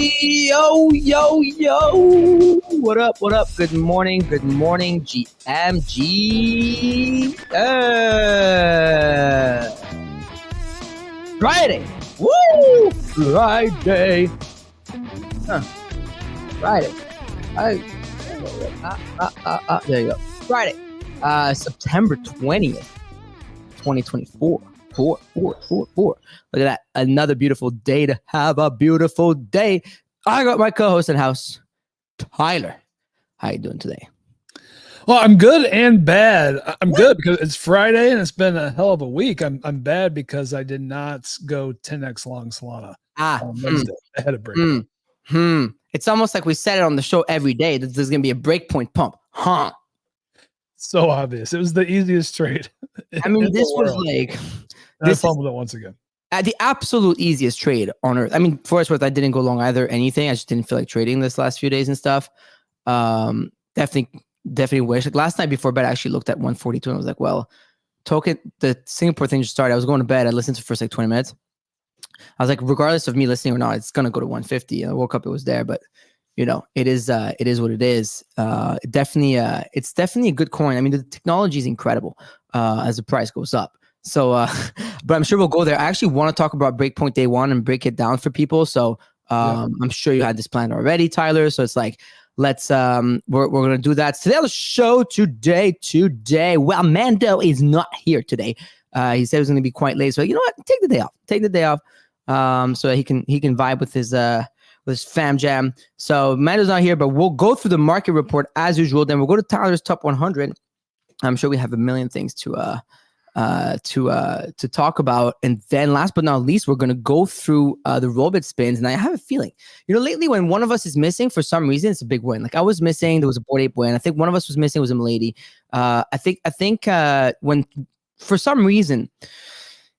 Yo, yo, yo. What up, what up? Good morning, GMG. Friday. Woo! Friday. Friday. There you go. Friday. September 20th, 2024. Four. Look at that. Another beautiful day to have a beautiful day. I got my co-host in house, Tyler. How you doing today? Well, I'm good and bad. I'm good because it's Friday and it's been a hell of a week. I'm bad because I did not go 10x long Solana on Wednesday ahead of Breakpoint. It's almost like we said it on the show every day that there's going to be a Breakpoint pump. So obvious. It was the easiest trade. I mean, this was like... I fumbled it once again. The absolute easiest trade on earth. I mean, for what's worth, I didn't go long either anything. I just didn't feel like trading this last few days and stuff. Definitely wish. Like last night before bed, I actually looked at 142 and I was like, well, the Singapore thing just started. I was going to bed. I listened to the first like 20 minutes. I was like, regardless of me listening or not, it's going to go to 150. I woke up, it was there, but you know, it is what it is. It's definitely a good coin. I mean, the technology is incredible as the price goes up. So, but I'm sure we'll go there. I actually want to talk about Breakpoint day one and break it down for people. So, I'm sure you had this planned already, Tyler. So it's like, let's, we're going to do that today on the show today. Well, Mando is not here today. He said it was going to be quite late. So you know what? Take the day off. So he can vibe with his fam jam. So Mando's not here, but we'll go through the market report as usual. Then we'll go to Tyler's top 100. I'm sure we have a million things to talk about, and then last but not least, we're going to go through the rollbit spins. And I have a feeling, you know, lately when one of us is missing for some reason, it's a big win. Like I was missing, there was a Bored Ape win. I think one of us was missing, was a Milady. I think when for some reason,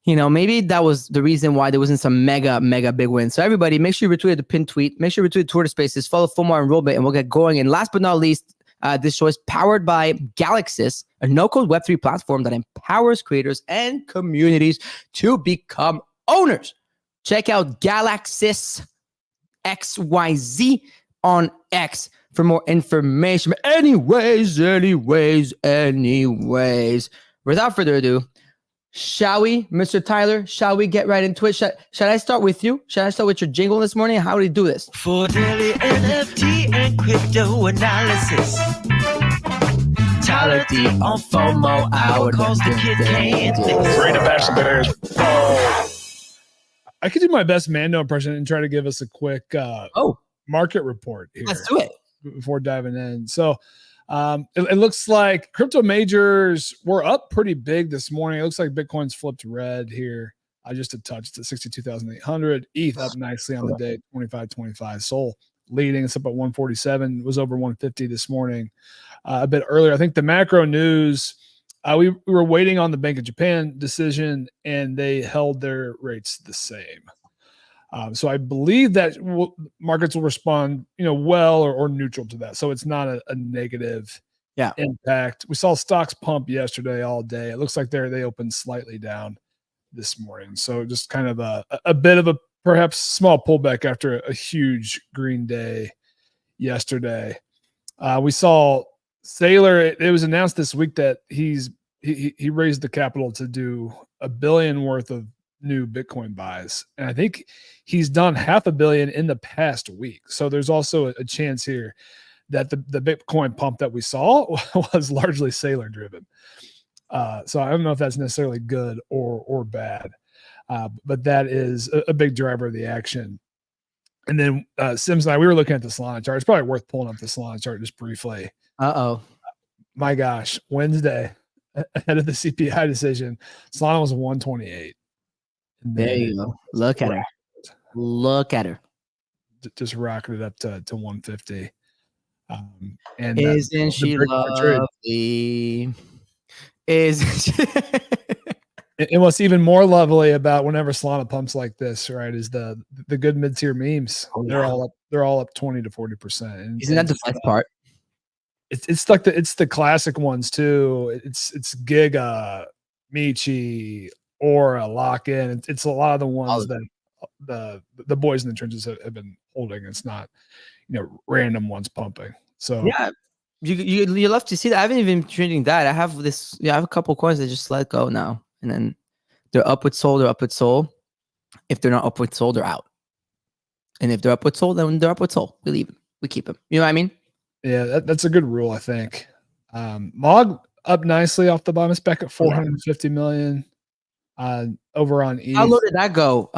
you know, maybe that was the reason why there wasn't some mega big win. So everybody, make sure you retweet the pinned tweet, make sure you retweet Twitter Spaces, follow Fomo and rollbit, and we'll get going. And last but not least, this show is powered by Galaxis, a no-code Web3 platform that empowers creators and communities to become owners. Check out Galaxis XYZ on X for more information. But anyways, without further ado, shall we, Mr. Tyler? Shall we get right into it? Should I start with you? Should I start with your jingle this morning? How do we do this? For daily NFT and crypto analysis. Tyler D on FOMO hour. Cause the kid can't think. Ready to bash the bears. I could do my best Mando impression and try to give us a quick market report here. Let's do it. Before diving in. So it looks like crypto majors were up pretty big this morning. It looks like Bitcoin's flipped red here. I just a touch to 62,800. ETH up nicely on the day, 25.25. Sol leading. It's up at 147. Was over 150 this morning. A bit earlier. I think the macro news, we were waiting on the Bank of Japan decision, and they held their rates the same. So I believe that markets will respond, you know, well or neutral to that. So it's not a negative impact. We saw stocks pump yesterday all day. It looks like they opened slightly down this morning. So just kind of a bit of a perhaps small pullback after a huge green day yesterday. We saw Saylor. It was announced this week that he raised the capital to do $1 billion worth of new Bitcoin buys. And I think he's done $500 million in the past week. So there's also a chance here that the Bitcoin pump that we saw was largely Saylor driven. So I don't know if that's necessarily good or bad, but that is a big driver of the action. And then Sims and I, we were looking at the Solana chart. It's probably worth pulling up the Solana chart just briefly. My gosh, Wednesday ahead of the CPI decision, Solana was 128. There you go. Look at her. Just rocketed up to 150. And isn't she lovely? And what's even more lovely about whenever Solana pumps like this, right, is the good mid-tier memes. Oh, yeah. They're all up 20 to 40%. Isn't that the best part? It's like the classic ones too. It's Giga, Michi, Aura, Lock-in. It's a lot of the ones that the boys in the trenches have been holding. It's not, random ones pumping. So yeah, you love to see that. I haven't even been trading that. I have a couple coins that just let go now, and then they're upward sold. They're upward sold. If they're not upward sold, they're out. And if they're upward sold, then they're upward sold. We leave them. We keep them. You know what I mean? Yeah, that's a good rule, I think. MOG up nicely off the bottom. It's back at 450 million. Over on ETH. How low did that go?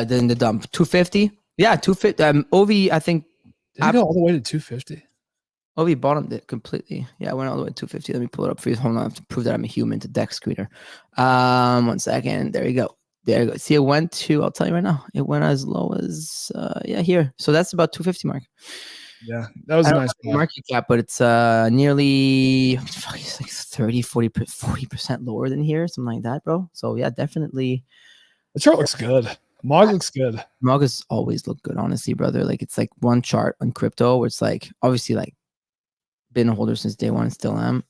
Then the dump 250. Yeah, 250. OV, I think. Did it go all the way to 250? OV bottomed it completely. Yeah, I went all the way to 250. Let me pull it up for you. Hold on, I have to prove that I'm a human to deck screener. 1 second. There you go. There you go. See, it went to, I'll tell you right now, it went as low as, here. So that's about 250 mark. Yeah, that was a nice market cap, but it's nearly it's like 30, 40% lower than here, something like that, bro. So yeah, definitely. The chart looks good. MOG looks good. MOG has always looked good, honestly, brother. Like it's like one chart on crypto where it's like obviously like been a holder since day one and still am.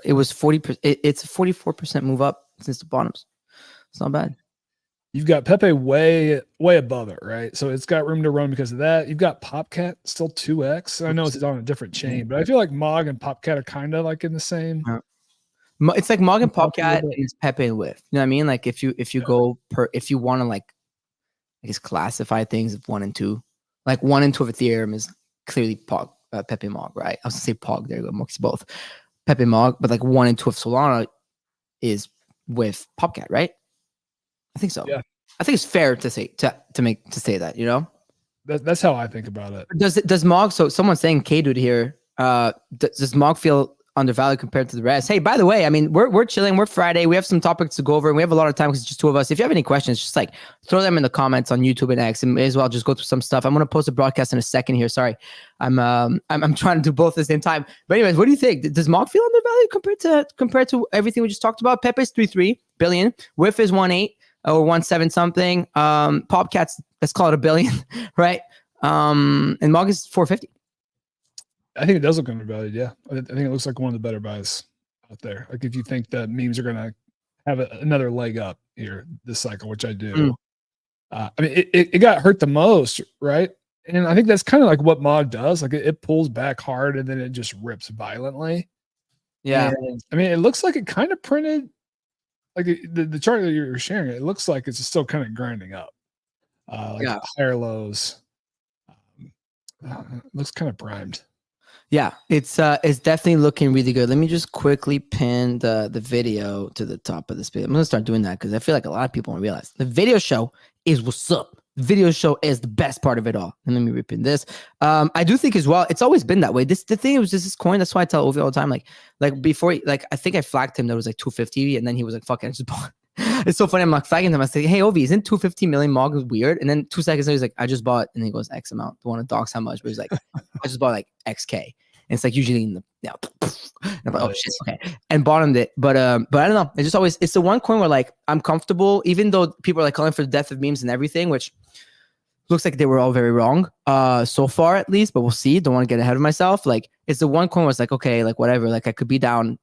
It was 40%. It's a 44% move up since the bottoms. It's not bad. You've got Pepe way above it, right? So it's got room to run because of that. You've got Popcat still 2x. I know it's on a different chain, but I feel like MOG and Popcat are kind of like in the same. It's like MOG and Popcat and it's Pepe and Whiff. You know what I mean? Like if you go if you want to like I guess classify things of 1 and 2, like 1 and 2 of Ethereum is clearly Pepe MOG, right? I was gonna say POG. There you go, Moxie both. Pepe MOG, but like 1 and 2 of Solana is with Popcat, right? I think so. Yeah, I think it's fair to say say that. You know, that's how I think about it. Does MOG? So someone's saying K-Dude here. Does MOG feel undervalued compared to the rest? Hey, by the way, I mean we're chilling. We're Friday. We have some topics to go over, and we have a lot of time because it's just two of us. If you have any questions, just like throw them in the comments on YouTube and X, and may as well just go through some stuff. I'm gonna post a broadcast in a second here. Sorry, I'm trying to do both at the same time. But anyways, what do you think? Does MOG feel undervalued compared to everything we just talked about? Pepe's 3.3 billion. Whiff is 1.8. Or 1.7 something. Popcats, let's call it $1 billion, right? And MOG is 450. I think it does look undervalued. Yeah, I think it looks like one of the better buys out there. Like if you think that memes are gonna have another leg up here this cycle, which I do. I mean, it got hurt the most, right? And I think that's kind of like what MOG does. Like it pulls back hard and then it just rips violently. Yeah, and, I mean, it looks like it kind of printed. Like the chart that you're sharing, it looks like it's still kind of grinding up, higher lows. Looks kind of primed. Yeah, it's definitely looking really good. Let me just quickly pin the video to the top of this video. I'm gonna start doing that because I feel like a lot of people don't realize the video show is what's up. The video show is the best part of it all. And let me repin this. I do think as well, it's always been that way. The thing was just this coin. That's why I tell Ovi all the time, like before, like I think I flagged him that was like 250, and then he was like, "Fuck it, I just bought." It's so funny. I'm like flagging him. I say, "Hey Ovi, isn't 250 million MOG is weird?" And then 2 seconds later, he's like, "I just bought," and he goes X amount. Don't want to dox how much, but he's like, "I just bought like XK." And it's like usually in the and I'm like, oh shit, okay, and bottomed it. But I don't know. It's the one coin where like I'm comfortable, even though people are like calling for the death of memes and everything, which looks like they were all very wrong so far at least, but we'll see. Don't want to get ahead of myself. Like it's the one coin where it's like, okay, like whatever, like I could be down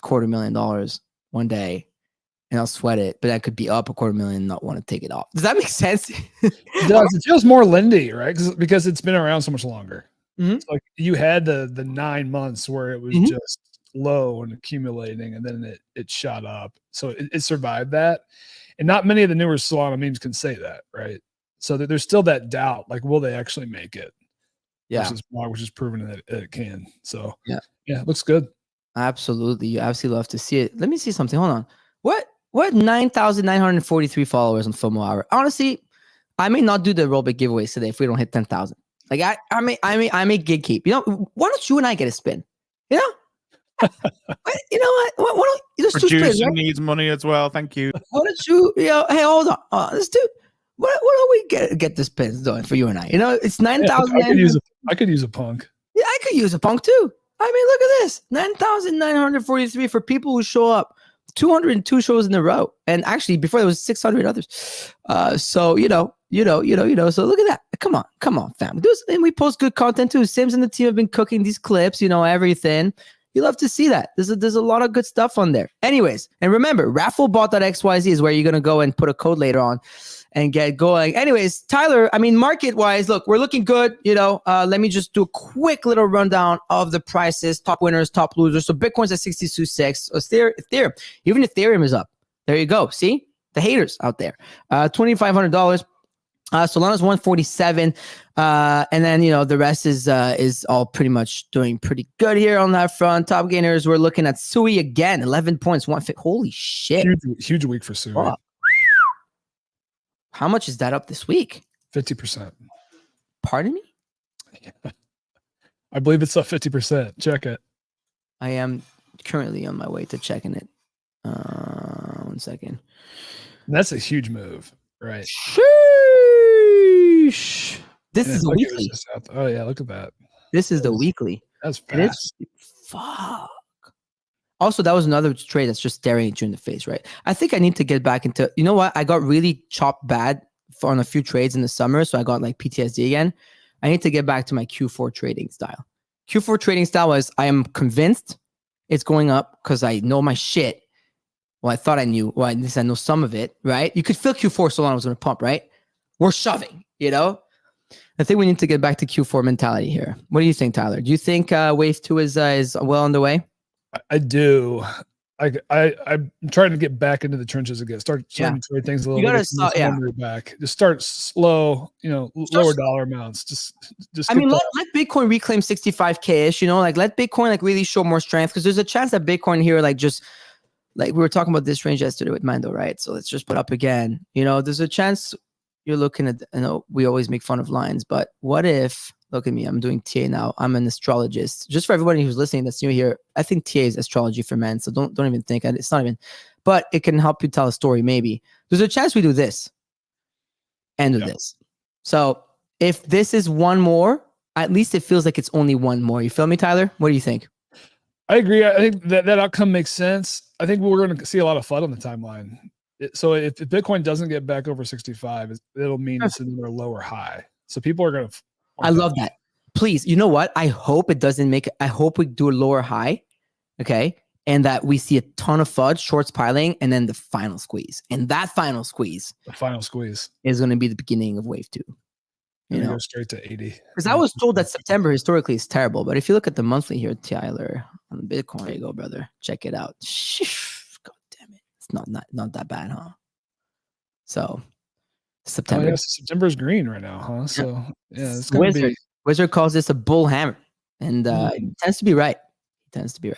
$250,000 one day and I'll sweat it, but I could be up $250,000 and not want to take it off. Does that make sense? It does. It feels more Lindy, right? Because it's been around so much longer. Mm-hmm. Like you had the 9 months where it was just low and accumulating, and then it shot up. So it survived that. And not many of the newer Solana memes can say that, right? So there's still that doubt, like, will they actually make it? Yeah. Versus MOG, which is proven that it can. So yeah, it looks good. Absolutely. You absolutely love to see it. Let me see something. Hold on. What 9,943 followers on Fomo Hour? Honestly, I may not do the roll big giveaways today if we don't hit 10,000. Like I may gig keep. You know, why don't you and I get a spin? You know? You know what? Why don't there's two spins, right? Needs money as well. Thank you. Why don't you hey, hold on. Let's do what don't we get the spins doing for you and I? You know, it's 9,000. I could use a punk. Yeah, I could use a punk too. I mean, look at this. 9,943 for people who show up. 202 shows in a row. And actually before there was 600 others. So you know, so look at that. Come on, fam. And we post good content too. Sims and the team have been cooking these clips, you know, everything. You love to see that. There's a lot of good stuff on there. Anyways, and remember, rafflebot.xyz is where you're going to go and put a code later on and get going. Anyways, Tyler, I mean, market-wise, look, we're looking good. Let me just do a quick little rundown of the prices, top winners, top losers. So Bitcoin's at 62.6. Ethereum, even Ethereum is up. There you go. See? The haters out there. $2,500. Solana's 147, and then the rest is all pretty much doing pretty good here on that front. Top gainers, we're looking at Sui again, 11 points, 150. Holy shit! Huge week for Sui. Wow. How much is that up this week? 50%. Pardon me? I believe it's up 50%. Check it. I am currently on my way to checking it. 1 second. That's a huge move, right? Sheesh. This is the weekly. Oh yeah, look at that. This is the weekly. That's fast. Fuck. Also, that was another trade that's just staring at you in the face, right? I think I need to get back into. You know what? I got really chopped bad on a few trades in the summer, so I got like PTSD again. I need to get back to my Q4 trading style. Q4 trading style was I am convinced it's going up because I know my shit. Well, I thought I knew. Well, at least I know some of it, right? You could feel Q4 Solana was going to pump, right? We're shoving, I think we need to get back to Q4 mentality here. What do you think, Tyler? Do you think Wave 2 is well on the way? I do. I'm trying to get back into the trenches again. Start to trade things a little bit. Back. Just start slow. Lower dollar amounts. Just. I mean, let Bitcoin reclaim 65K-ish. Let Bitcoin really show more strength because there's a chance that Bitcoin here we were talking about this range yesterday with Mando, right? So let's just put up again. There's a chance you're looking at. We always make fun of lines, but what if? Look at me. I'm doing TA now. I'm an astrologist. Just for everybody who's listening that's new here, I think TA is astrology for men. So don't even think it's not even, but it can help you tell a story. Maybe there's a chance we do this and do this. So if this is one more, at least it feels like it's only one more. You feel me, Tyler? What do you think? I agree. I think that outcome makes sense. I think we're going to see a lot of FUD on the timeline. So if Bitcoin doesn't get back over 65, it'll mean it's another lower high. So people are going to. I love that. Please, you know what? I hope it doesn't make. I hope we do a lower high, okay, and that we see a ton of FUD, shorts piling, and then the final squeeze. And that final squeeze, is going to be the beginning of Wave 2. Go straight to 80. Because I was told that September historically is terrible, but if you look at the monthly here, Tyler, on Bitcoin, there you go, brother. Check it out. God damn it, it's not that bad, huh? So. September. September's green right now, huh? So it's going to be. Wizard calls this a bull hammer, and he tends to be right. It's going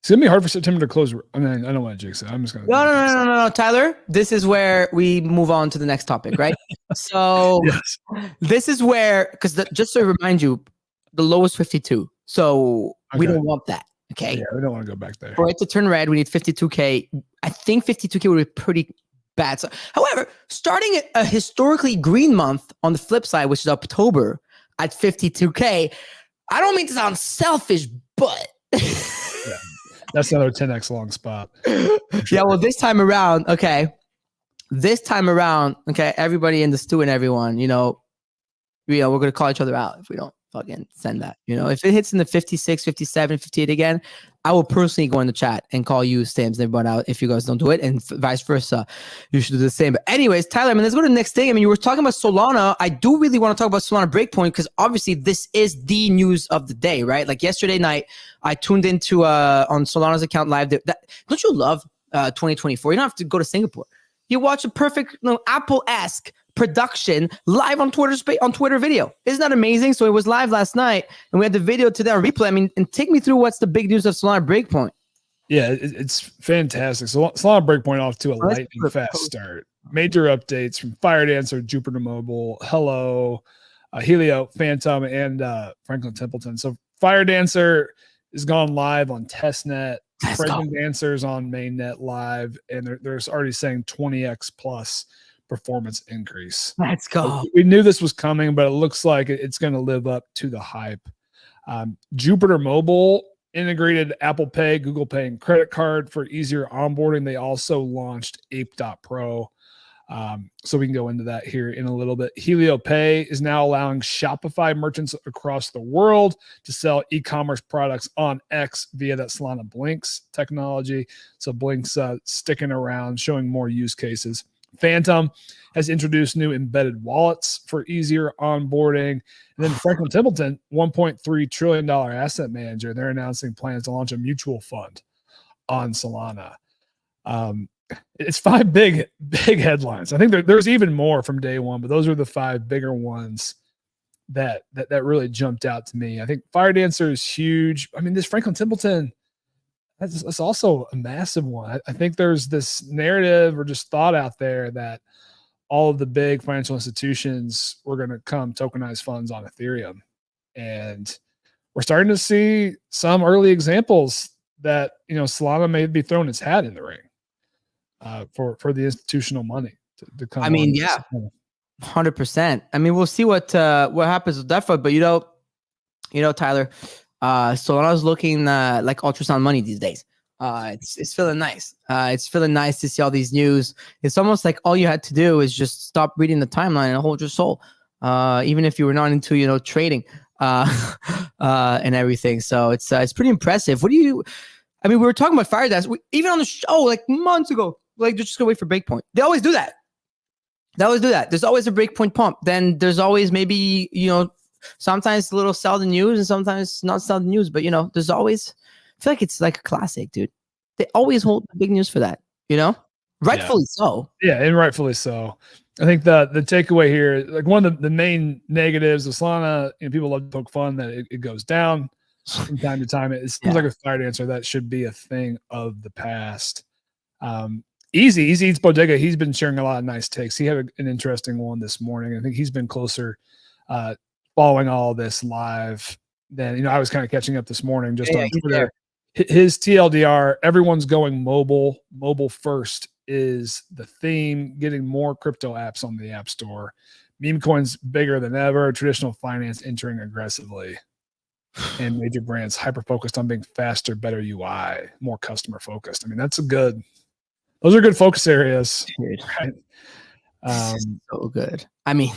to be hard for September to close. I mean, I don't want to jinx it. I'm just going to. No, Tyler. This is where we move on to the next topic, right? So this is where, because just to remind you, the low is 52. So we don't want that. Okay. Yeah, we don't want to go back there. For it to turn red, we need 52K. I think 52K would be pretty bad. So, however, starting a historically green month on the flip side, which is October at 52K, I don't mean to sound selfish, but that's another 10x long spot. Sure. Yeah, well, this time around, okay, everybody in the stew and everyone, we're going to call each other out if we don't fucking send that. If it hits in the 56, 57, 58 again, I will personally go in the chat and call you, Stams, and everyone out if you guys don't do it, and vice versa. You should do the same. But anyways, Tyler, let's go to the next thing. You were talking about Solana. I do really want to talk about Solana Breakpoint because obviously this is the news of the day, right? Like yesterday night, I tuned into on Solana's account live. Don't you love 2024? You don't have to go to Singapore. You watch a perfect Apple-esque production live on Twitter video. Isn't that amazing? So it was live last night, and we had the video today on replay. And take me through what's the big news of Solana Breakpoint. Yeah, it's fantastic. So Solana Breakpoint off to a lightning fast start. Major updates from Firedancer, Jupiter Mobile, Hello, Helio, Phantom, and Franklin Templeton. So Firedancer is gone live on testnet. Frankendancer's on mainnet live, and they're already saying 20x plus performance increase. Let's go. We knew this was coming, but it looks like it's going to live up to the hype. Jupiter Mobile integrated Apple Pay, Google Pay, and credit card for easier onboarding. They also launched Ape.pro. So we can go into that here in a little bit. Helio Pay is now allowing Shopify merchants across the world to sell e-commerce products on X via that Solana Blinks technology. So Blinks sticking around, showing more use cases. Phantom has introduced new embedded wallets for easier onboarding. And then Franklin Templeton, $1.3 trillion asset manager, they're announcing plans to launch a mutual fund on Solana. It's 5 big headlines. I think there's even more from day one, but those are the 5 bigger ones that really jumped out to me. I think Firedancer is huge. I mean, this Franklin Templeton, that's also a massive one. I think there's this narrative or just thought out there that all of the big financial institutions were going to come tokenize funds on Ethereum. And we're starting to see some early examples that, Solana may be throwing its hat in the ring for the institutional money to come. I mean, yeah, 100%. I mean, we'll see what happens with DeFi, but Tyler, Solana's looking like ultrasound money these days. It's feeling nice. It's feeling nice to see all these news. It's almost like all you had to do is just stop reading the timeline and hold your soul, even if you were not into trading and everything. So it's pretty impressive. We were talking about Firedancer even on the show like months ago. Like, they're just gonna wait for Breakpoint. They always do that. There's always a Breakpoint pump. Then there's always maybe sometimes a little sell the news and sometimes not sell the news. But there's always. I feel like it's like a classic, dude. They always hold the big news for that. Rightfully so. Yeah, and rightfully so. I think the takeaway here, like one of the main negatives of Solana, people love to poke fun that it goes down from time to time. It seems like a Firedancer that should be a thing of the past. Easy Eats Bodega, he's been sharing a lot of nice takes. He had an interesting one this morning. I think he's been closer following all this live than I was kind of catching up this morning just on Twitter. His TLDR, everyone's going mobile. Mobile first is the theme, getting more crypto apps on the App Store. Memecoins bigger than ever, traditional finance entering aggressively. And major brands hyper-focused on being faster, better UI, more customer-focused. I mean, those are good focus areas. Dude, right? So good. I mean,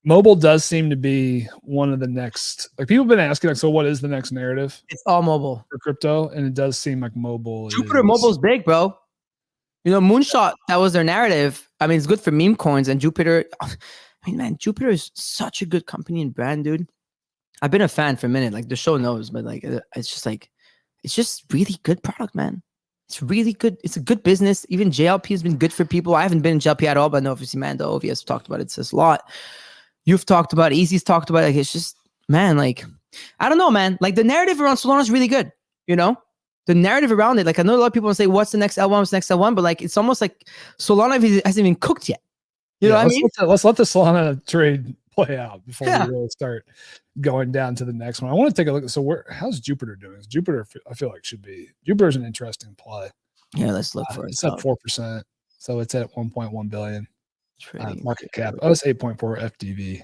mobile does seem to be one of the next, like people have been asking, like, so what is the next narrative? It's all mobile for crypto. And it does seem like mobile. Mobile's big, bro. Moonshot, that was their narrative. I mean, it's good for meme coins and Jupiter. I mean, man, Jupiter is such a good company and brand, dude. I've been a fan for a minute. Like, the show knows, but like, it's just really good product, man. It's really good. It's a good business. Even JLP has been good for people. I haven't been in JLP at all, but I know obviously Mando, if he has talked about it, says a lot. You've talked about it. Easy's talked about it. Like, it's just, man, like, I don't know, man. Like, the narrative around Solana is really good. The narrative around it. Like, I know a lot of people say, what's the next L1? What's the next L1? But like, it's almost like Solana hasn't even cooked yet. You know what I mean? Let's let the Solana trade play out before we really start going down to the next one. I want to take a look. So how's Jupiter doing? Jupiter, I feel like Jupiter's an interesting play. Yeah, let's look for it. It's up 4%. So it's at 1.1 billion market cap. Oh, it's 8.4 FDV.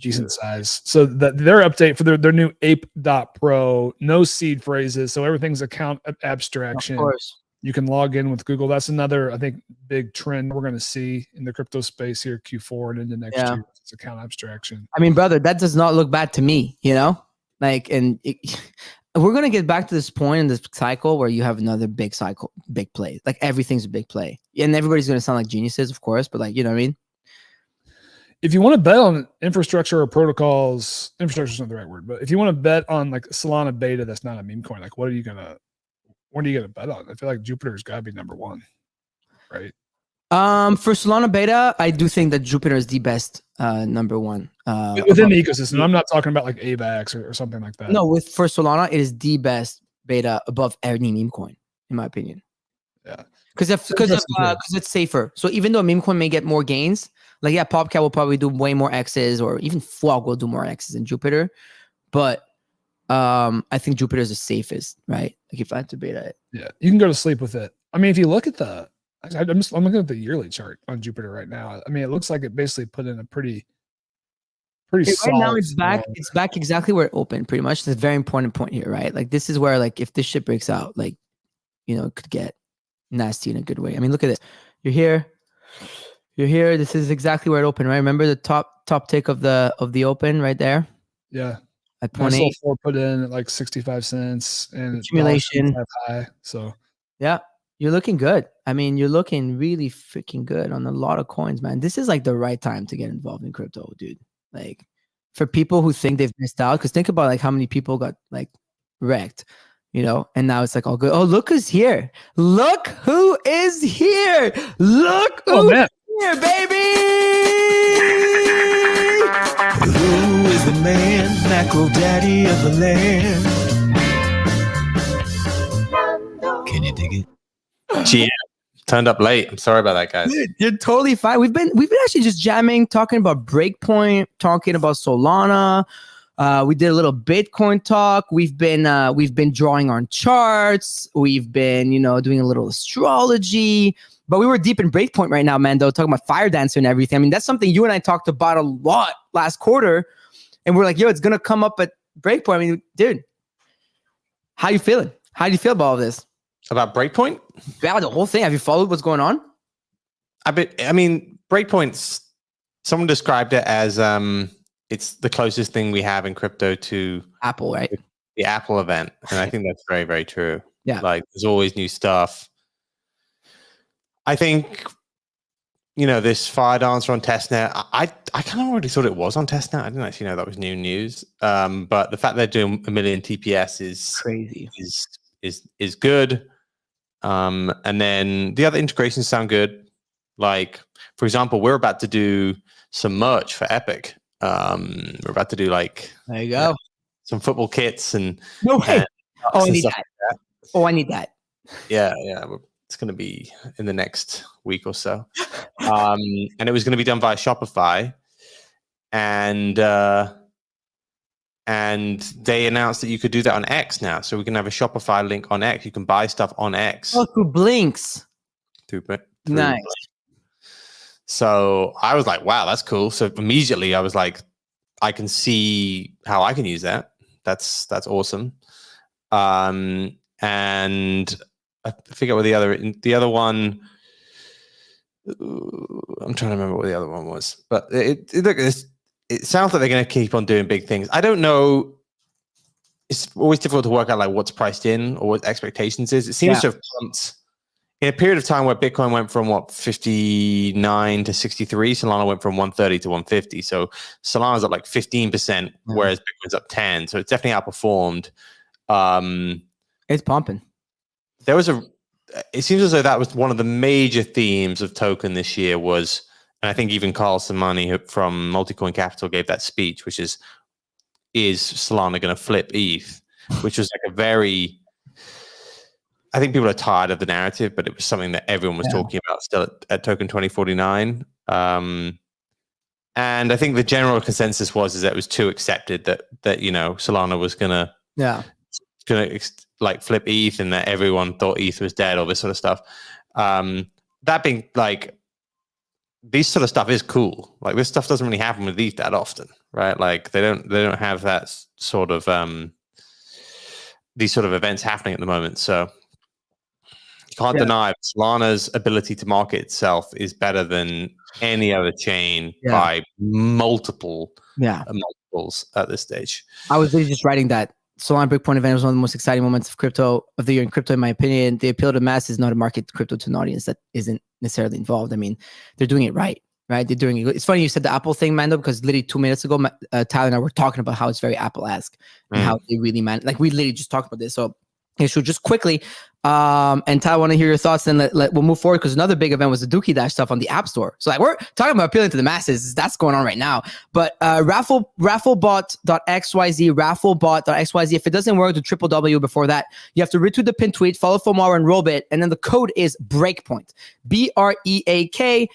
Decent size. So their update for their new Ape.pro, no seed phrases. So everything's account abstraction. Of course. You can log in with Google. That's another, I think, big trend we're going to see in the crypto space here, Q4 and into next year. It's account abstraction. I mean, brother, that does not look bad to me, Like, and we're going to get back to this point in this cycle where you have another big cycle, big play. Like, everything's a big play. And everybody's going to sound like geniuses, of course, but like, you know what I mean? If you want to bet on infrastructure or protocols, infrastructure is not the right word, but if you want to bet on like Solana beta that's not a meme coin, like what are you going to bet on? I feel like Jupiter's got to be number one, right? For Solana beta, I do think that Jupiter is the best number one. Within the ecosystem. I'm not talking about like AVAX or something like that. No, for Solana, it is the best beta above any meme coin, in my opinion. Yeah. Because it's safer. So even though a meme coin may get more gains, like PopCat will probably do way more X's, or even Fog will do more X's than Jupiter. But I think Jupiter is the safest, right? Like, if I had to beta it. Yeah, you can go to sleep with it. I mean, if you look at I'm looking at the yearly chart on Jupiter right now. I mean, it looks like it basically put in a pretty solid. Right now it's back. It's back exactly where it opened, pretty much. It's a very important point here, right? Like, this is where, like, if this shit breaks out, like, it could get nasty in a good way. I mean, look at it. You're here. You're here. This is exactly where it opened, right? Remember the top tick of the open right there Yeah. at Nice 0.8 little floor put in at like 65 cents and accumulation. high. So Yeah, you're looking good. I mean, you're looking really freaking good on a lot of coins, man. This is like the right time to get involved in crypto, dude. Like for people who think they've missed out, because think about like how many people got like wrecked, and now it's like all good. Oh, look who's here. Look who is here. Look who's here, baby. Who is the man, macro daddy of the land? Can you dig it? GM turned up late. I'm sorry about that, guys. Dude, you're totally fine. We've been actually just jamming, talking about Breakpoint, talking about Solana. We did a little Bitcoin talk. We've been drawing on charts. We've been, doing a little astrology. But we were deep in Breakpoint right now, man, though, talking about Dancer and everything. I mean, that's something you and I talked about a lot last quarter. And we're like, yo, it's going to come up at Breakpoint. I mean, dude, how you feeling? How do you feel about all this? About Breakpoint? Yeah, the whole thing. Have you followed what's going on? I mean, Breakpoint's, someone described it as it's the closest thing we have in crypto to Apple, right? The Apple event. And I think that's very, very true. Yeah. Like there's always new stuff. I think, this fire dancer on testnet, I kind of already thought it was on testnet. I didn't actually know that was new news. But the fact they're doing 1 million TPS is crazy. Is good. And then the other integrations sound good. Like, for example, we're about to do some merch for Epic. We're about to do there you go. Some football kits and no way. Oh, I need that. Like that. Oh, I need that. Yeah. It's going to be in the next week or so. And it was going to be done via Shopify. And they announced that you could do that on X now. So we can have a Shopify link on X. You can buy stuff on X. Oh, through Blinks. Through nice. Blink. So I was like, wow, that's cool. So immediately I was like, I can see how I can use that. That's awesome. And I forget what the other one, I'm trying to remember what the other one was, but it sounds like they're going to keep on doing big things. I don't know. It's always difficult to work out like what's priced in or what expectations is. It seems to have pumped in a period of time where Bitcoin went from 59 to 63. Solana went from 130 to 150. So Solana's up like 15%, whereas Bitcoin's up 10. So it's definitely outperformed. It's pumping. It seems as though that was one of the major themes of Token this year was, and I think even Carl Samani from Multicoin Capital gave that speech, which is Solana going to flip ETH, which was like I think people are tired of the narrative, but it was something that everyone was talking about still at Token 2049. And I think the general consensus was that it was too accepted that Solana was going to like flip ETH and that everyone thought ETH was dead, all this sort of stuff. That being like, this sort of stuff is cool. Like this stuff doesn't really happen with ETH that often, right? Like they don't have that sort of these sort of events happening at the moment. So you can't deny Solana's ability to market itself is better than any other chain by multiples at this stage. I was really just writing that Solana Breakpoint event was one of the most exciting moments of the year in crypto, in my opinion. The appeal to mass is not to market crypto to an audience that isn't necessarily involved. I mean, they're doing it right? They're doing it. It's funny you said the Apple thing, Mando, because literally 2 minutes ago, Tyler and I were talking about how it's very Apple-esque and how they really like we literally just talked about this. So just quickly, and Tyler, I want to hear your thoughts. Then we'll move forward because another big event was the Dookie Dash stuff on the App Store. So like we're talking about appealing to the masses. That's going on right now. But rafflebot.xyz, If it doesn't work, do www before that. You have to retweet the pin tweet, follow Fomo and Robit, and then the code is Breakpoint. BREAKPOINT,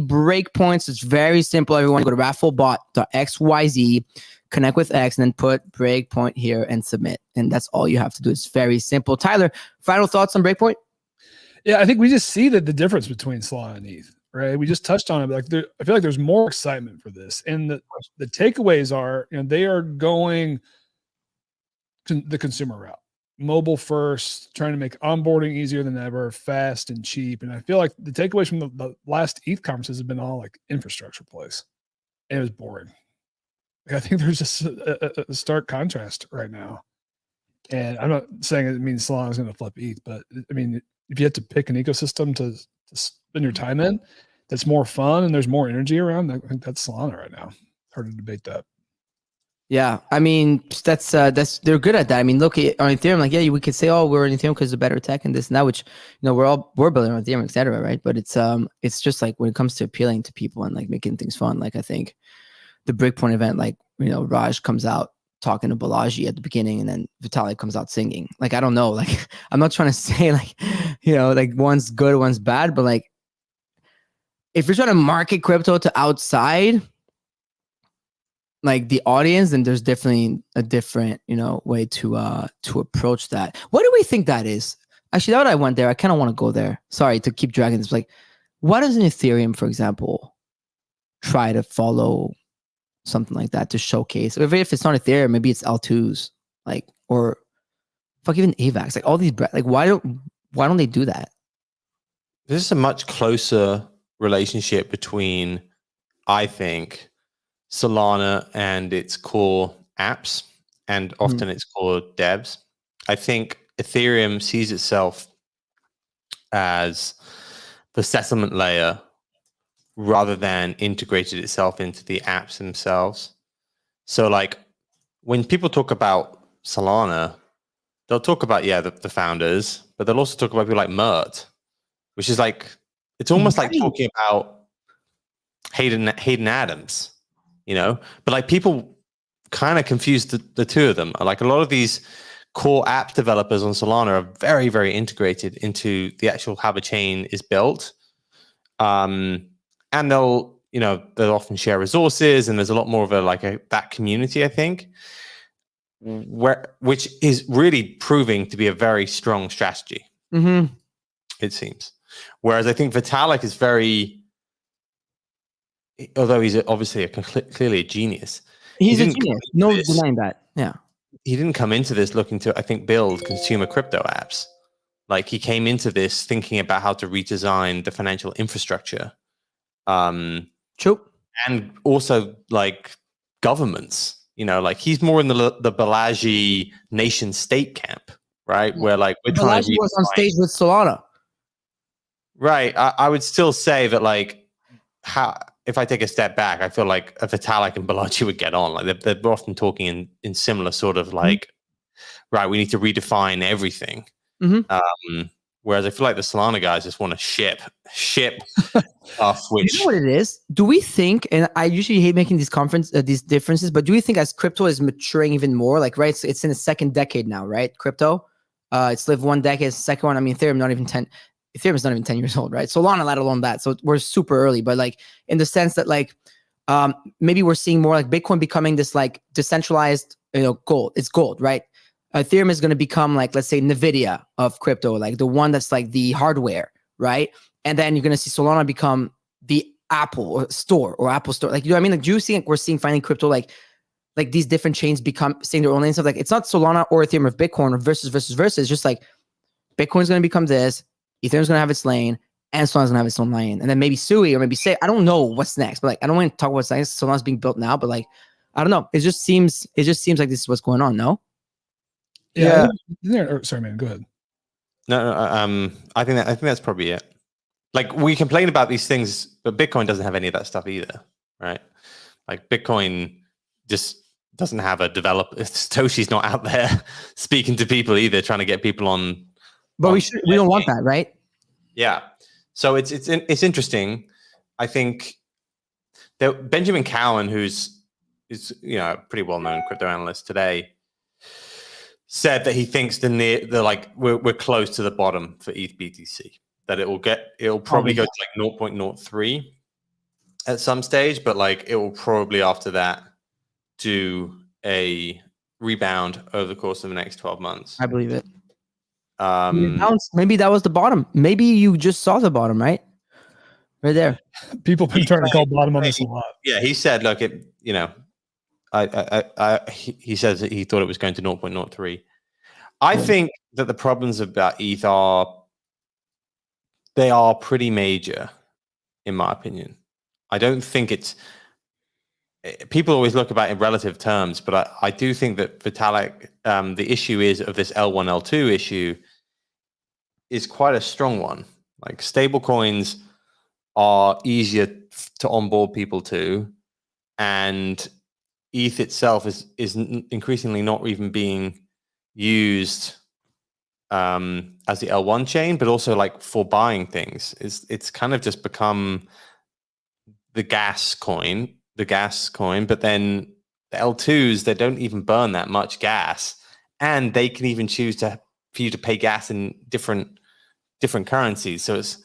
Breakpoints. It's very simple. Everyone go to rafflebot.xyz. Connect with X and then put Breakpoint here and submit. And that's all you have to do. It's very simple. Tyler, final thoughts on Breakpoint? Yeah, I think we just see the difference between Solana and ETH, right? We just touched on it. Like I feel like there's more excitement for this. And the takeaways are, they are going the consumer route. mobile first, trying to make onboarding easier than ever, fast and cheap. And I feel like the takeaways from the last ETH conferences have been all like infrastructure plays. And it was boring. Like, I think there's just a stark contrast right now. And I'm not saying it means Solana is going to flip ETH, but I mean, if you have to pick an ecosystem to spend your time in, that's more fun and there's more energy around, I think that's Solana right now. Hard to debate that. Yeah, I mean that's they're good at that. I mean, look on Ethereum, like we could say, oh, we're in Ethereum because it's a better tech and this and that, which we're building on Ethereum, etc. Right? But it's just like when it comes to appealing to people and like making things fun. Like I think the Breakpoint event, like Raj comes out talking to Balaji at the beginning, and then Vitalik comes out singing. Like I don't know, like I'm not trying to say like like one's good, one's bad, but like if you're trying to market crypto to outside like the audience, then there's definitely a different, way to approach that. What do we think that is? Actually, now that I went there, I kind of want to go there. Sorry to keep dragging this. Like, why doesn't Ethereum, for example, try to follow something like that to showcase? If it's not Ethereum, maybe it's L2s, like, or fuck, even AVAX, like all these, like, why don't they do that? There's a much closer relationship between, I think, Solana and its core apps, and often its core devs. I think Ethereum sees itself as the settlement layer rather than integrated itself into the apps themselves. So like when people talk about Solana, they'll talk about, the founders, but they'll also talk about people like Mert, which is like, it's almost like talking about Hayden Adams. But like people kind of confuse the two of them. Like a lot of these core app developers on Solana are very, very integrated into the actual how the chain is built. And they'll often share resources, and there's a lot more of that community, I think, which is really proving to be a very strong strategy. Mm-hmm. It seems. Whereas I think Vitalik is very, although he's obviously clearly a genius. He's a genius. No denying that. Yeah. He didn't come into this looking to, I think, build consumer crypto apps. Like he came into this thinking about how to redesign the financial infrastructure. True. And also like governments, like he's more in the Balaji nation state camp, right? Where like we're trying to was on stage with Solana. Right. I would still say that like if I take a step back, I feel like Vitalik and Balaji would get on. Like they're often talking in similar sort of like, right, we need to redefine everything. Mm-hmm. Whereas I feel like the Solana guys just want to ship stuff. Which you know what it is? Do we think? And I usually hate making these differences, but do we think as crypto is maturing even more? Like, right, it's in the second decade now, right? Crypto, it's lived one decade. Second one, I mean, Ethereum not even 10 years old, right? Solana, let alone that. So we're super early, but like in the sense that like maybe we're seeing more like Bitcoin becoming this like decentralized, gold. It's gold, right? Ethereum is going to become like, let's say, NVIDIA of crypto, like the one that's like the hardware, right? And then you're going to see Solana become the Apple or store or Apple store. Like, you know what I mean? Like, do you see like we're seeing finally crypto like these different chains seeing their own lane stuff? Like, it's not Solana or Ethereum or Bitcoin or versus. It's just like Bitcoin's going to become this, Ethereum's going to have its lane, and Solana's going to have its own lane. And then maybe Sui or maybe Say, I don't know what's next, but like, I don't want to talk about what's next. Solana's being built now, but like, I don't know. It just seems like this is what's going on. No? Yeah. Sorry, man. Go ahead. No. I think that's probably it. Like we complain about these things, but Bitcoin doesn't have any of that stuff either, right? Like Bitcoin just doesn't have a developer. Satoshi's not out there speaking to people either, trying to get people on. But we don't want that, right? Yeah. So it's interesting. I think that Benjamin Cowan, is a pretty well known crypto analyst today, said that he thinks we're close to the bottom for ETH BTC. That it'll probably go to like 0.03 at some stage, but like it will probably after that do a rebound over the course of the next 12 months. I believe it. Maybe that was the bottom. Maybe you just saw the bottom, right there. People been trying to call bottom on this a lot. Yeah, he said, look, he says that he thought it was going to 0.03. I think that the problems about ETH are pretty major, in my opinion. I don't think it's. People always look about it in relative terms, but I do think that Vitalik, the issue is of this L1, L2 issue is quite a strong one. Like stablecoins are easier to onboard people to, and ETH itself is increasingly not even being used as the L1 chain, but also like for buying things. It's kind of just become the gas coin, but then the L2s, they don't even burn that much gas, and they can even choose for you to pay gas in different currencies. So it's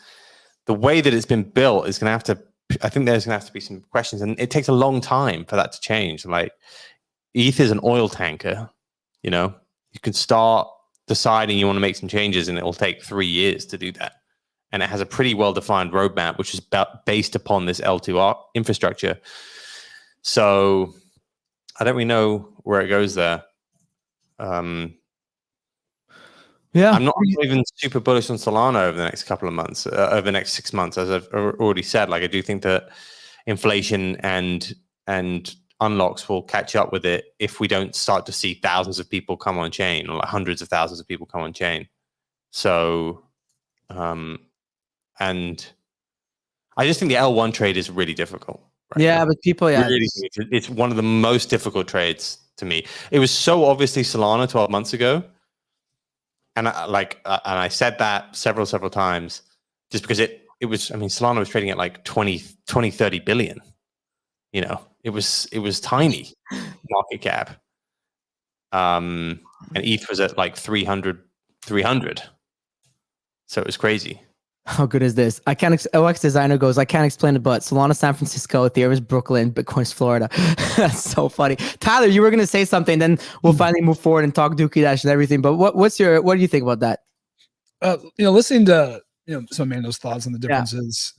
the way that it's been built is going to have to. I think there's going to have to be some questions, and it takes a long time for that to change. Like ETH is an oil tanker. You can start deciding you want to make some changes, and it will take 3 years to do that. And it has a pretty well-defined roadmap, which is based upon this L2 infrastructure. So I don't really know where it goes there. Yeah, I'm not even super bullish on Solana over the next couple of months, over the next 6 months, as I've already said. Like I do think that inflation and unlocks will catch up with it if we don't start to see thousands of people come on chain, or like hundreds of thousands of people come on chain. So, and I just think the L1 trade is really difficult. Right yeah, now. but people, Really, it's one of the most difficult trades to me. It was so obviously Solana 12 months ago. And I said that several times, just because it was. I mean, Solana was trading at like 20, 30 billion. It was tiny market cap. And ETH was at like 300. So it was crazy. How good is this? OX designer goes, I can't explain it, but Solana, San Francisco, Ethereum is Brooklyn, Bitcoin is Florida. That's so funny. Tyler, you were going to say something, then we'll finally move forward and talk Dookie Dash and everything. But what do you think about that? Listening to, some Mando's thoughts on the differences,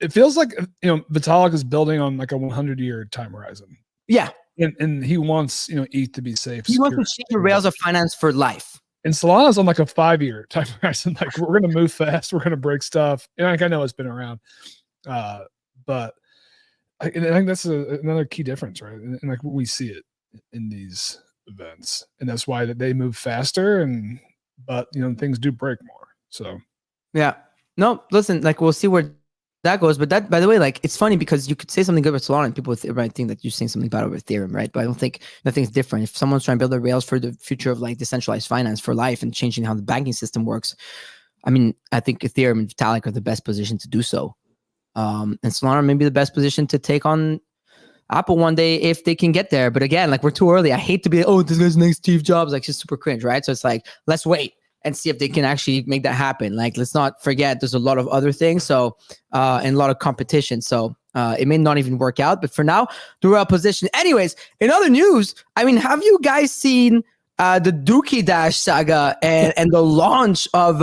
it feels like, Vitalik is building on like a 100-year time horizon. Yeah. And he wants, ETH to be safe. He wants to change the rails of finance for life. And Solana's on like a 5-year time horizon. Like we're going to move fast. We're going to break stuff. And I know it's been around, but I think that's another key difference, right? And like we see it in these events, and that's why they move faster. But things do break more. So yeah, no, listen, like we'll see where that goes. But that, by the way, like it's funny because you could say something good about Solana and people might think that you're saying something bad over Ethereum, right? But I don't think nothing's different. If someone's trying to build the rails for the future of like decentralized finance for life and changing how the banking system works, I mean, I think Ethereum and Vitalik are the best position to do so. And Solana may be the best position to take on Apple one day if they can get there. But again, like we're too early. I hate to be, this guy's next Steve Jobs, like just super cringe, right? So it's like, let's wait and see if they can actually make that happen. Like, let's not forget there's a lot of other things. So, and a lot of competition. So it may not even work out, but for now, the well position. Anyways, in other news, I mean, have you guys seen the Dookie Dash saga and the launch of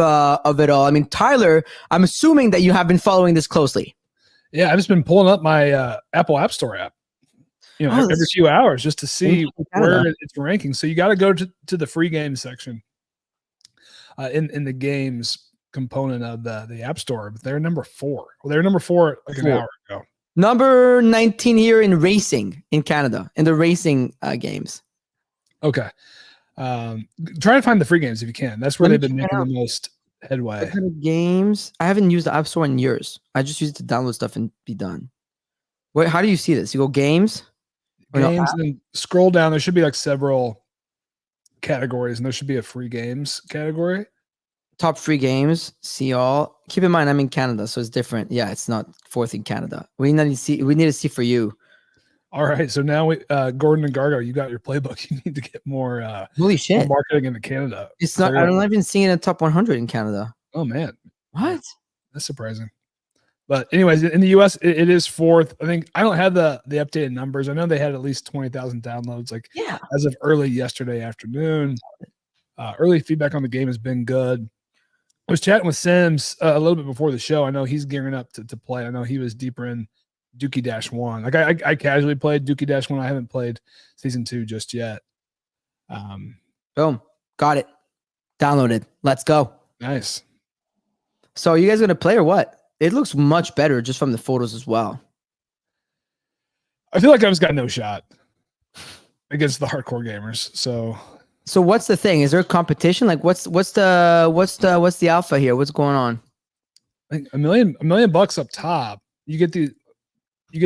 it all? I mean, Tyler, I'm assuming that you have been following this closely. Yeah, I've just been pulling up my Apple App Store app, every few hours just to see where it's ranking. So you got to go to the free games section. In the games component of the App Store, but they're number 4. Well, they were number 4 like an hour ago. Number 19 here in racing in Canada, in the racing games. Okay. Try to find the free games if you can. That's where they've been making the most headway. Games. I haven't used the App Store in years. I just use it to download stuff and be done. Wait, how do you see this? You go games? Games, and then scroll down. There should be like several categories, and there should be a free games category. Top free games, see all. Keep in mind, I'm in Canada, so it's different. Yeah, it's not 4th in Canada. We need to see for you. All right, so now Gordon and Gargo, you got your playbook. You need to get more holy shit more marketing into Canada. It's not. I don't even see it in the top 100 in Canada. Oh man, what? That's surprising. But anyways, in the US, it is 4th. I think I don't have the updated numbers. I know they had at least 20,000 downloads. As of early yesterday afternoon. Early feedback on the game has been good. I was chatting with Sims a little bit before the show. I know he's gearing up to play. I know he was deeper in Dookie Dash 1. Like I casually played Dookie Dash 1. I haven't played Season 2 just yet. Boom. Got it. Downloaded. Let's go. Nice. So you guys gonna play or what? It looks much better just from the photos as well. I feel like I've just got no shot against the hardcore gamers. So what's the thing? Is there competition? Like what's the alpha here? What's going on? I think $1 million up top. You get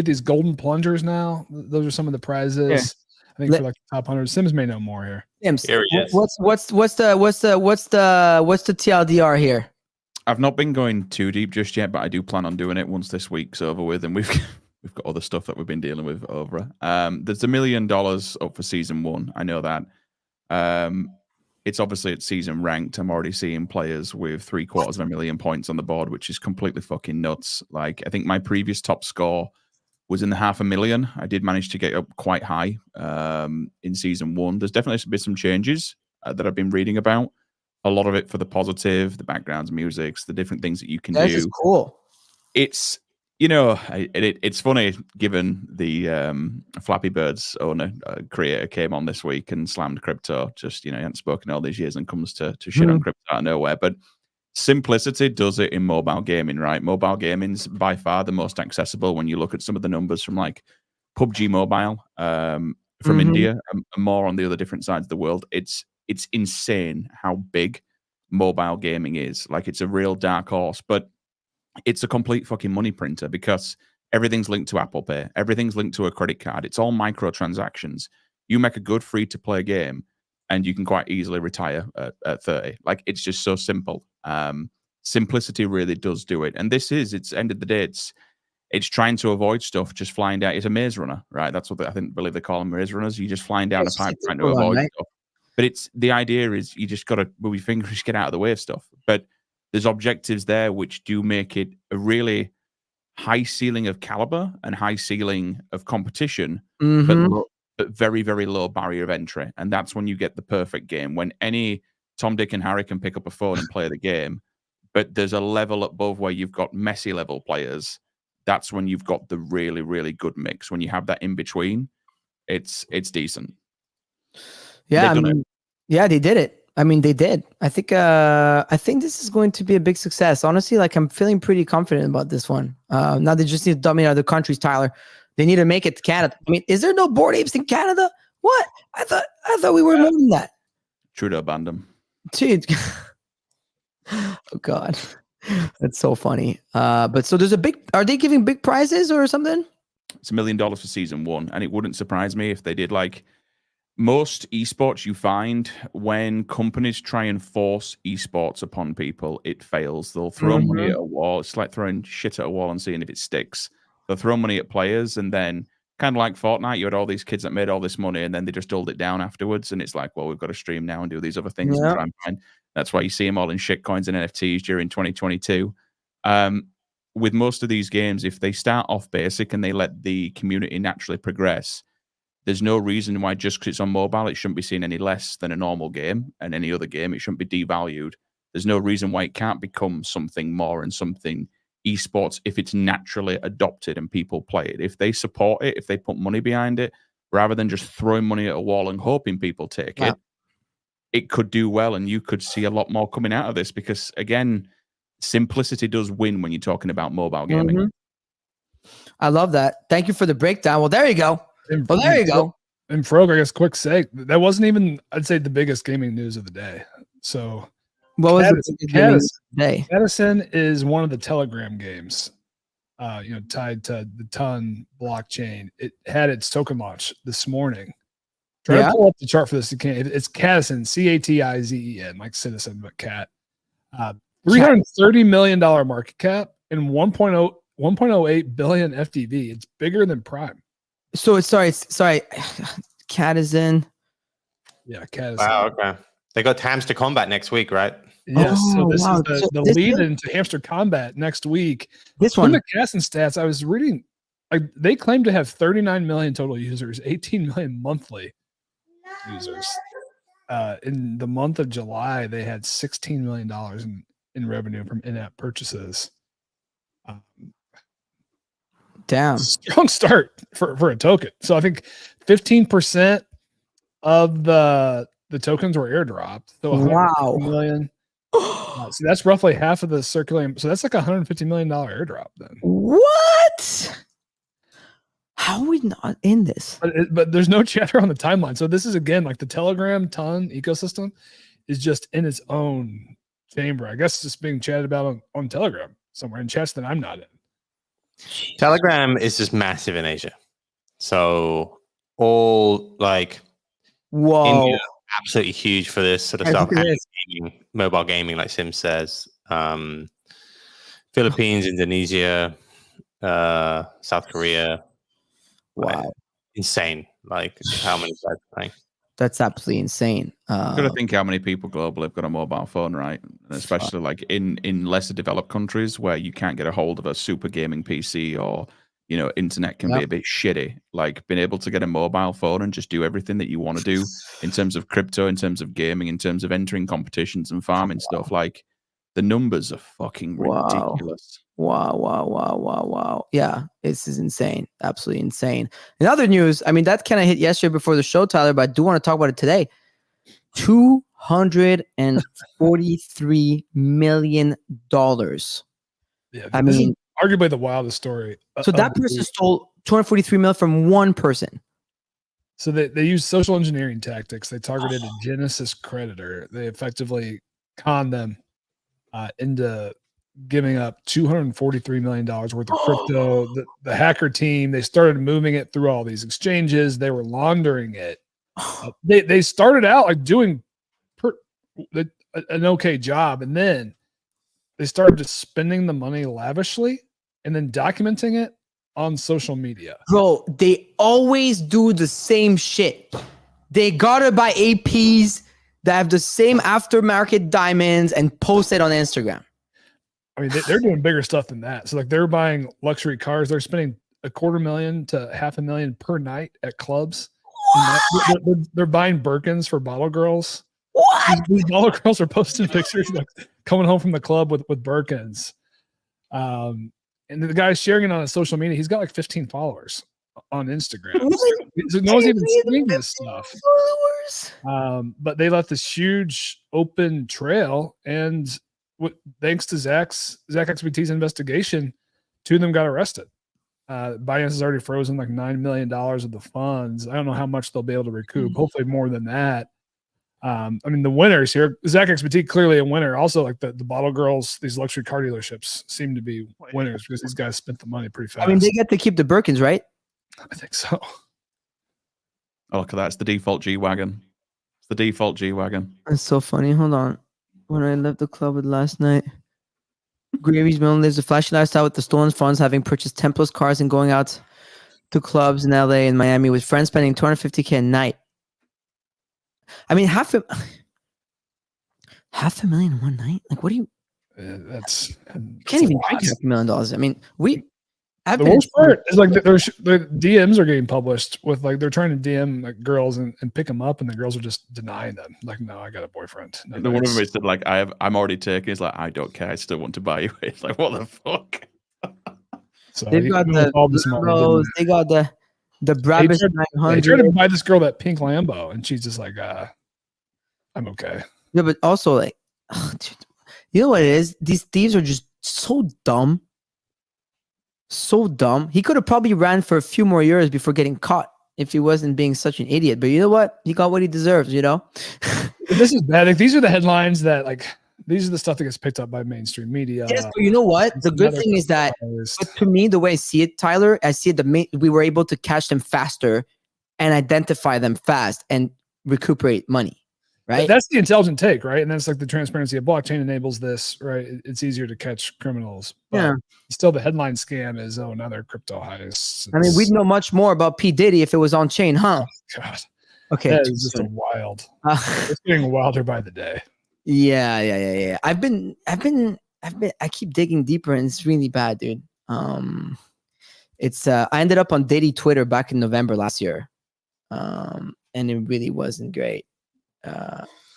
these golden plungers now. Those are some of the prizes. Here. I think for like the top 100. Sims may know more here. Sims, Here he is. what's the TLDR here? I've not been going too deep just yet, but I do plan on doing it once this week's over with, and we've got other stuff that we've been dealing with over. There's $1 million up for season 1. I know that. It's obviously at season ranked. I'm already seeing players with 750,000 points on the board, which is completely fucking nuts. Like, I think my previous top score was in the 500,000. I did manage to get up quite high in season 1. There's definitely been some changes that I've been reading about. A lot of it for the positive, the backgrounds, musics, the different things that you can do. This is cool. It's, it's funny given the Flappy Birds owner, creator came on this week and slammed crypto. Just, he hadn't spoken all these years and comes to shit on crypto out of nowhere. But simplicity does it in mobile gaming, right? Mobile gaming's by far the most accessible when you look at some of the numbers from like PUBG Mobile from India and more on the other different sides of the world. It's insane how big mobile gaming is. Like, it's a real dark horse, but it's a complete fucking money printer because everything's linked to Apple Pay. Everything's linked to a credit card. It's all microtransactions. You make a good free-to-play game and you can quite easily retire at 30. Like, it's just so simple. Simplicity really does do it. And it's end of the day, it's trying to avoid stuff, just flying down. It's a maze runner, right? That's what believe they call them, maze runners. You just flying down a pipe trying to avoid stuff. But the idea is you just got to move your fingers, get out of the way of stuff. But there's objectives there which do make it a really high ceiling of caliber and high ceiling of competition, but very, very low barrier of entry. And that's when you get the perfect game. When any Tom, Dick, and Harry can pick up a phone and play the game, but there's a level above where you've got Messi level players. That's when you've got the really, really good mix. When you have that in between, it's decent. Yeah, they did it. I mean, they did. I think this is going to be a big success. Honestly, like, I'm feeling pretty confident about this one. Now they just need to dominate other countries, Tyler. They need to make it to Canada. I mean, is there no Bored Apes in Canada? What? I thought we were more than that. Trudeau banned them. Dude. Oh God. That's so funny. But so are they giving big prizes or something? It's $1 million for season 1. And it wouldn't surprise me if they did. Like, most esports, you find when companies try and force esports upon people, it fails. They'll throw money at a wall. It's like throwing shit at a wall and seeing if it sticks. They'll throw money at players, and then kind of like Fortnite, you had all these kids that made all this money, and then they just dulled it down afterwards. And it's like, well, we've got to stream now and do these other things and try and find. That's why you see them all in shit coins and NFTs during 2022. With most of these games, if they start off basic and they let the community naturally progress, there's no reason why just because it's on mobile, it shouldn't be seen any less than a normal game and any other game. It shouldn't be devalued. There's no reason why it can't become something more and something esports if it's naturally adopted and people play it. If they support it, if they put money behind it, rather than just throwing money at a wall and hoping people take it, it could do well, and you could see a lot more coming out of this because, again, simplicity does win when you're talking about mobile gaming. I love that. Thank you for the breakdown. Well, there you go. Well, there you go. And Frog, I guess, quick sake, that wasn't even, I'd say, the biggest gaming news of the day. So, what was the biggest gaming news of the day? Edison is one of the Telegram games, tied to the Ton blockchain. It had its token launch this morning. Try to pull up the chart for this. You can't. It's Catizen, Catizen, like citizen, but cat. $330 million market cap and 1.08 billion FDV. It's bigger than Prime. So it's sorry, Catizen. Yeah, Catizen. Wow, okay. They got Hamster Combat next week, right? Yes. So this is the lead into Hamster Combat next week. This one. The Catizen stats, I was reading, they claim to have 39 million total users, 18 million monthly users. In the month of July, they had $16 million in revenue from in-app purchases. Damn. Strong start for a token. So I think 15% of the the tokens were airdropped. So Wow. 150 million. So that's roughly half of the circulating. So that's like $150 million airdrop then. What? How are we not in this? But there's no chatter on the timeline. So this is again like the Telegram ton ecosystem is just in its own chamber. I guess it's just being chatted about on Telegram somewhere in chats that I'm not in. Telegram is just massive in Asia. So all like Whoa. India, absolutely huge for this sort of stuff. And gaming, mobile gaming, like Sim says. Philippines, Indonesia, South Korea. Wow. Like, insane. Like how many guys are playing. That's absolutely insane. You've got to think how many people globally have got a mobile phone, right? And especially like in lesser developed countries where you can't get a hold of a super gaming PC or, you know, internet can be a bit shitty. Like being able to get a mobile phone and just do everything that you want to do in terms of crypto, in terms of gaming, in terms of entering competitions and farming stuff. Like the numbers are fucking ridiculous. Wow. Yeah, this is insane. Absolutely insane. In other news, I mean, that kind of hit yesterday before the show, Tyler, but I do want to talk about it today. $243 million. Yeah, I mean, arguably the wildest story. So that person stole $243 million from one person. So they used social engineering tactics. They targeted a Genesis creditor. They effectively conned them into giving up $243 million worth of crypto. The hacker team, they started moving it through all these exchanges. They were laundering it. They started out like doing an okay job, and then they started just spending the money lavishly and then documenting it on social media. Bro, they always do the same shit. They gotta buy APs that have the same aftermarket diamonds and post it on Instagram. I mean, they're doing bigger stuff than that. So like they're buying luxury cars. They're spending $250,000 to $500,000 per night at clubs. They're buying Birkins for bottle girls. What? These bottle girls are posting pictures like coming home from the club with Birkins. And the guy's sharing it on his social media. He's got like 15 followers on Instagram. So no one's even seeing this stuff. But they left this huge open trail, and thanks to ZachXBT's investigation, 2 of them got arrested. Binance has already frozen like $9 million of the funds. I don't know how much they'll be able to recoup. Hopefully more than that. I mean, the winners here, ZachXBT clearly a winner. Also, like the bottle girls, these luxury car dealerships seem to be winners because these guys spent the money pretty fast. I mean, they get to keep the Birkins, right? I think so. Oh, look at that. It's the default G-Wagon. It's the default G-Wagon. That's so funny. Hold on. When I left the club with last night, Gravy's Mill lives a flashy lifestyle with the stolen funds, having purchased 10 plus cars and going out to clubs in LA and Miami with friends, spending $250K a night. I mean, $500,000 in one night. Like, what do you? That's You can't even drink $500,000. I mean, the worst part is like the DMs are getting published with like they're trying to DM like girls and pick them up, and the girls are just denying them. Like, no, I got a boyfriend. No, the one of them is that like I'm already taken. It's like I don't care. I still want to buy you. It's like what the fuck. So they've got the Lambos, they got the Brabus 900. They tried to buy this girl that pink Lambo, and she's just like, I'm okay. Yeah, but also like, dude, you know what it is? These thieves are just so dumb. So dumb. He could have probably ran for a few more years before getting caught if he wasn't being such an idiot. But you know what? He got what he deserves, you know? This is bad. Like, these are the headlines that like these are the stuff that gets picked up by mainstream media. Yes, but you know what? The good thing is that, but to me, the way I see it, Tyler, I see it we were able to catch them faster and identify them fast and recuperate money. Right. That's the intelligent take, right? And that's like the transparency of blockchain enables this, right? It's easier to catch criminals. But yeah. Still, the headline scam is another crypto heist. I mean, we'd know much more about P. Diddy if it was on chain, huh? Oh, God. Okay. That is just a wild. It's getting wilder by the day. Yeah. I keep digging deeper, and it's really bad, dude. It's I ended up on Diddy Twitter back in November last year, and it really wasn't great.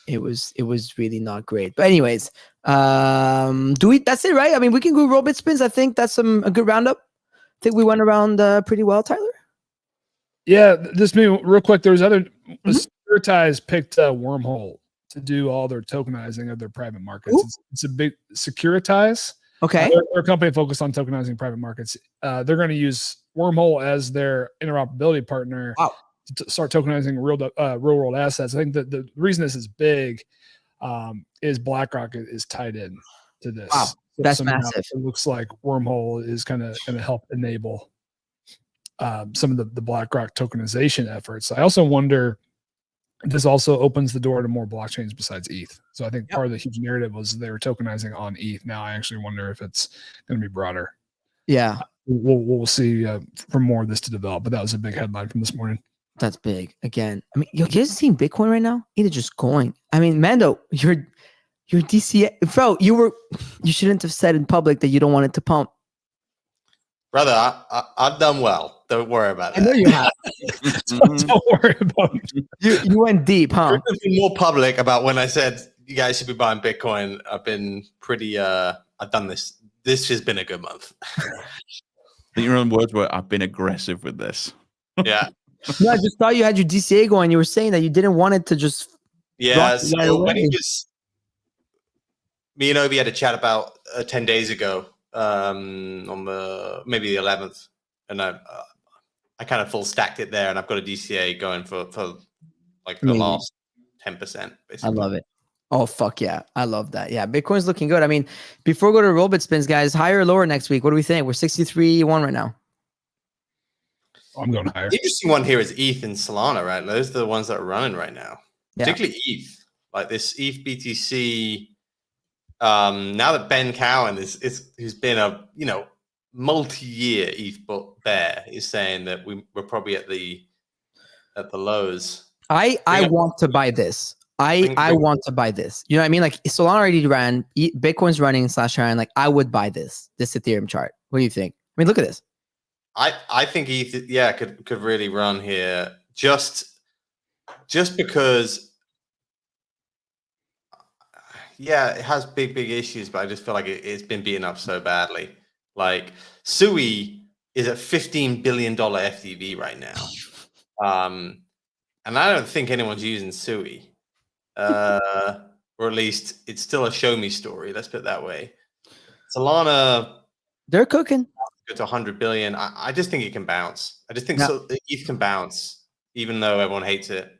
It was really not great. But anyways, that's it, right? I mean, we can go Robit spins. I think that's a good roundup. I think we went around pretty well, Tyler. Yeah, this mean real quick. There was Securitize picked Wormhole to do all their tokenizing of their private markets. It's a big Securitize. Okay. They're a company focused on tokenizing private markets. They're going to use Wormhole as their interoperability partner to start tokenizing real world assets. I think that the reason this is big is BlackRock is tied in to this. Wow. That's now massive. It looks like Wormhole is kind of going to help enable some of the BlackRock tokenization efforts. I also wonder if this also opens the door to more blockchains besides ETH. So I think part of the huge narrative was they were tokenizing on ETH. Now I actually wonder if it's going to be broader. Yeah. We'll see for more of this to develop, but that was a big headline from this morning. That's big. Again, I mean, you guys seeing Bitcoin right now? It's just going. I mean, Mando, your DCA, bro, you shouldn't have said in public that you don't want it to pump. Brother, I've done well. Don't worry about it. I know you have. Don't worry about it. You went deep, huh? I've been more public about when I said you guys should be buying Bitcoin. I've been pretty, I've done this. This has been a good month. Your own words were, I've been aggressive with this. Yeah. No, I just thought you had your DCA going. You were saying that you didn't want it to just. Yeah. So when me and Obi had a chat about 10 days ago, on maybe the 11th, and I kind of full stacked it there, and I've got a DCA going for like the last 10%. Basically. I love it. Oh fuck yeah, I love that. Yeah, Bitcoin's looking good. I mean, before we go to Robit spins, guys, higher or lower next week? What do we think? We're 63.1 right now. I'm going higher. Interesting one here is ETH and Solana, right? Those are the ones that are running right now, particularly ETH. Like this ETH BTC. Now that Ben Cowan who's been a multi-year ETH bear, is saying that we're probably at the lows. I want to buy this. I want to buy this. You know what I mean? Like Solana already ran, Bitcoin's running /ran. Like I would buy this Ethereum chart. What do you think? I mean, look at this. I think ETH, could really run here just because. Yeah, it has big issues, but I just feel like it's been beaten up so badly. Like Sui is at $15 billion FDV right now. And I don't think anyone's using Sui. Or at least it's still a show me story. Let's put it that way. Solana, they're cooking. Go to 100 billion. I just think it can bounce. I just think ETH can bounce, even though everyone hates it.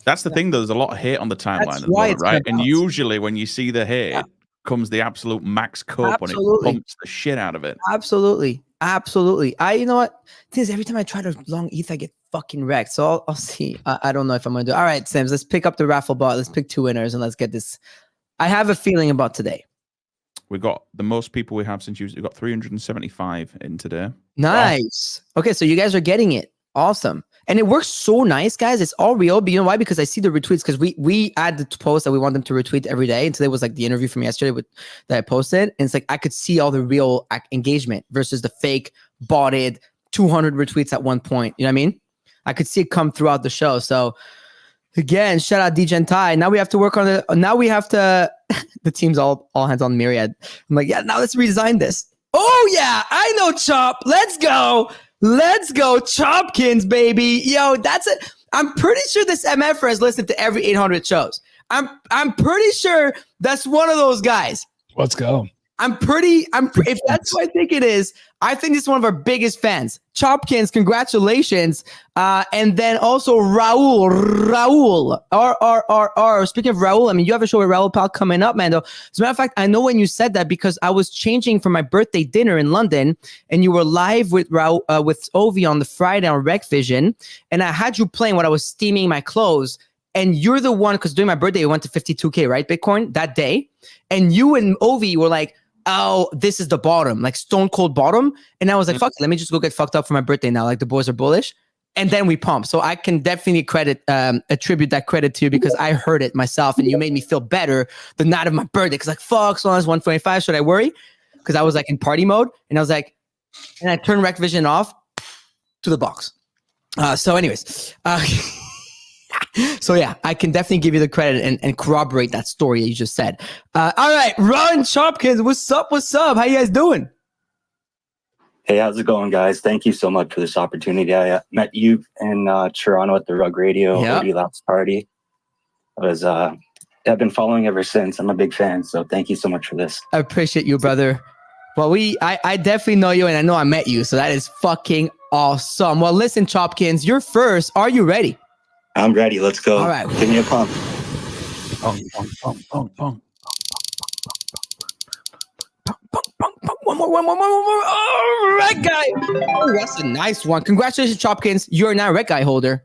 That's the thing, though. There's a lot of hate on the timeline at the moment, right? And usually when you see the hate, comes the absolute max cup when it pumps the shit out of it. Absolutely. You know what? Thing is, every time I try to long ETH, I get fucking wrecked. So I'll see. I don't know if I'm going to do it. All right, Sims, let's pick up the raffle bot. Let's pick 2 winners and let's get this. I have a feeling about today. We've got the most people we have since we've got 375 in today. Nice. Wow. Okay, so you guys are getting it. Awesome. And it works so nice, guys. It's all real. But you know why? Because I see the retweets. Because we add the post that we want them to retweet every day. And today was like the interview from yesterday that I posted. And it's like I could see all the real engagement versus the fake, botted, 200 retweets at one point. You know what I mean? I could see it come throughout the show. So again, shout out DGentai. Now we have to work on it. Now we have to. The team's all hands on myriad. I'm like, yeah. Now let's redesign this. Oh yeah, I know Chop. Let's go. Let's go, Chopkins, baby. Yo, that's it. I'm pretty sure this MFer has listened to every 800 shows. I'm pretty sure that's one of those guys. Let's go. If that's what I think it is, I think this is one of our biggest fans. Chopkins, congratulations. And then also Raul. Speaking of Raul, I mean, you have a show with Raul Pal coming up, man. Though. As a matter of fact, I know when you said that because I was changing for my birthday dinner in London, and you were live with Raul, with Ovi on the Friday on RecVision, and I had you playing when I was steaming my clothes. And you're the one, because during my birthday, it went to 52K, right? Bitcoin that day. And you and Ovi were like, oh, this is the bottom, like stone cold bottom. And I was like, fuck it, let me just go get fucked up for my birthday now. Like the boys are bullish. And then we pump. So I can definitely attribute that credit to you because I heard it myself and you made me feel better the night of my birthday. Because like, fuck, Solana's 125. Should I worry? Because I was like in party mode. And I was like, and I turned RecVision off to the box. So anyways, so yeah, I can definitely give you the credit and corroborate that story you just said. All right, Ron Chopkins, what's up? How you guys doing? Hey, how's it going, guys? Thank you so much for this opportunity. I met you in Toronto at the Rug Radio Yep. OD Labs party. I've been following ever since. I'm a big fan, so thank you so much for this. I appreciate you, brother. Well, I definitely know you, and I know I met you, so that is fucking awesome. Well, listen, Chopkins, you're first. Are you ready? I'm ready. Let's go. All right. Give me a pump. One more. Oh, red guy. Oh, that's a nice one. Congratulations, Chopkins. You're now a red guy holder.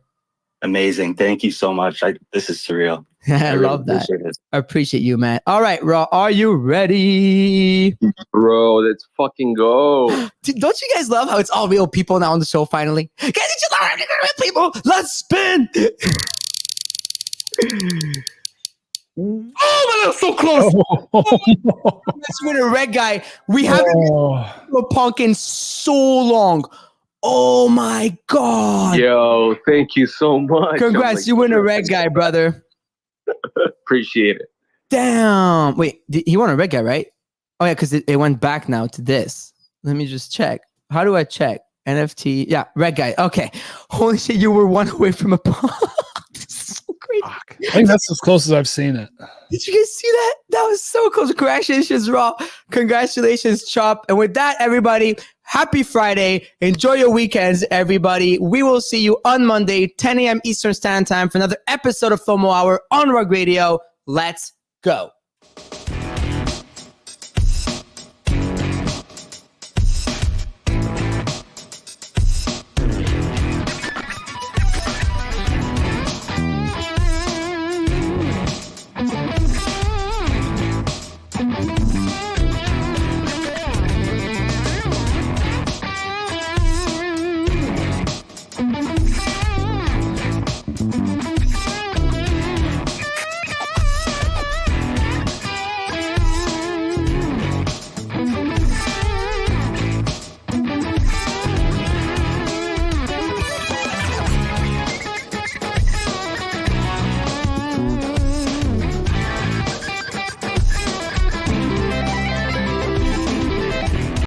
Amazing. Thank you so much. This is surreal. I really love that. appreciate it. I appreciate you, man. All right, Raw, are you ready? Bro, let's fucking go. Don't you guys love how it's all real people now on the show finally? Guys, it's just all real people. Let's spin. Oh, my God, so close. Let's win a red guy. We haven't been a punk in so long. Oh, my God. Yo, thank you so much. Congrats, you win a red guy, brother. Appreciate it. Damn. Wait, he won a red guy, right? Oh, yeah, because it went back now to this. Let me just check. How do I check? NFT. Yeah, red guy. Okay. Holy shit, you were one away from a punk. So crazy. I think that's as close as I've seen it. Did you guys see that? That was so close. Congratulations, Raw. Congratulations, Chop. And with that, everybody, happy Friday. Enjoy your weekends, everybody. We will see you on Monday, 10 a.m. Eastern Standard Time for another episode of FOMO Hour on Rug Radio. Let's go.